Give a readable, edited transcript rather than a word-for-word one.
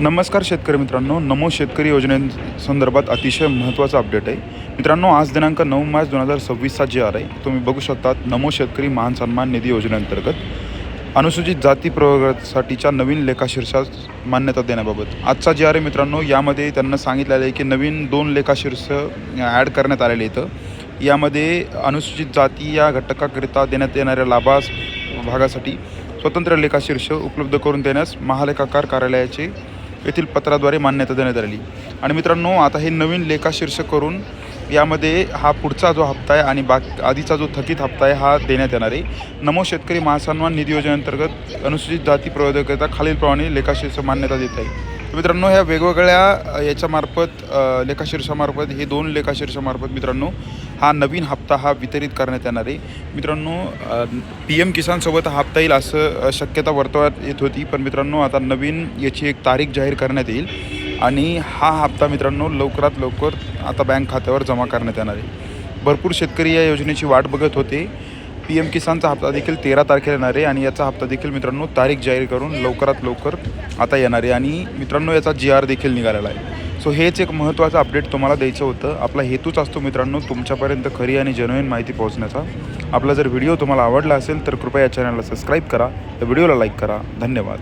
नमस्कार शेतकरी मित्रांनो, नमो शेतकरी योजनेसंदर्भात अतिशय महत्त्वाचा अपडेट आहे. मित्रांनो, आज दिनांक 9 मार्च 2026 जी आहे, तुम्ही बघू शकता. नमो शेतकरी महान सन्मान निधी योजनेअंतर्गत अनुसूचित जाती प्रवर्गासाठीच्या नवीन लेखाशीर्षास मान्यता देण्याबाबत आजचा जी आहे मित्रांनो, यामध्ये त्यांना सांगितलेलं आहे की नवीन 2 लेखाशीर्ष ॲड करण्यात आलेले आहेत. यामध्ये अनुसूचित जाती या घटकाकरिता देण्यात येणाऱ्या लाभास भागासाठी स्वतंत्र लेखाशीर्ष उपलब्ध करून देण्यास महालेखाकार कार्यालयाचे येथील पत्राद्वारे मान्यता देण्यात आली. आणि मित्रांनो, आता हे नवीन लेखाशीर्ष करून यामध्ये हा पुढचा जो हप्ता आहे आणि आधीचा जो थकीत हप्ता आहे हा देण्यात येणार आहे. नमो शेतकरी महासन्मान निधी योजनेअंतर्गत अनुसूचित जाती प्रवर्गाकरिता खालीलप्रमाणे लेखाशीर्ष मान्यता देत आहे. मित्रांनो, ह्या वेगवेगळ्या याच्यामार्फत लेखाशीर्षामार्फत हे 2 लेखाशीर्षामार्फत मित्रांनो हा नवीन हप्ता हा वितरित करण्यात येणार आहे. मित्रांनो, PM किसानसोबत हा हप्ता येईल असं शक्यता वर्तवण्यात येत होती, पण मित्रांनो आता नवीन याची एक तारीख जाहीर करण्यात येईल आणि हा हप्ता मित्रांनो लवकरात लवकर आता बँक खात्यावर जमा करण्यात येणार आहे. भरपूर शेतकरी या योजनेची वाट बघत होते. PM किसानचा हप्ता देखील 13 तारखेला येणार आहे आणि याचा हप्ता देखील मित्रांनो तारीख जाहीर करून लवकरात लवकर आता येणार आहे. आणि मित्रांनो, याचा GR देखील निघालेला आहे. सो हेच एक महत्त्वाचं अपडेट तुम्हाला द्यायचं होतं. आपला हेतूच असतो मित्रांनो तुमच्यापर्यंत खरी आणि जेन्युइन माहिती पोहोचण्याचा. आपला जर व्हिडिओ तुम्हाला आवडला असेल तर कृपया या चॅनलला सबस्क्राईब करा, या व्हिडिओला लाईक करा. धन्यवाद.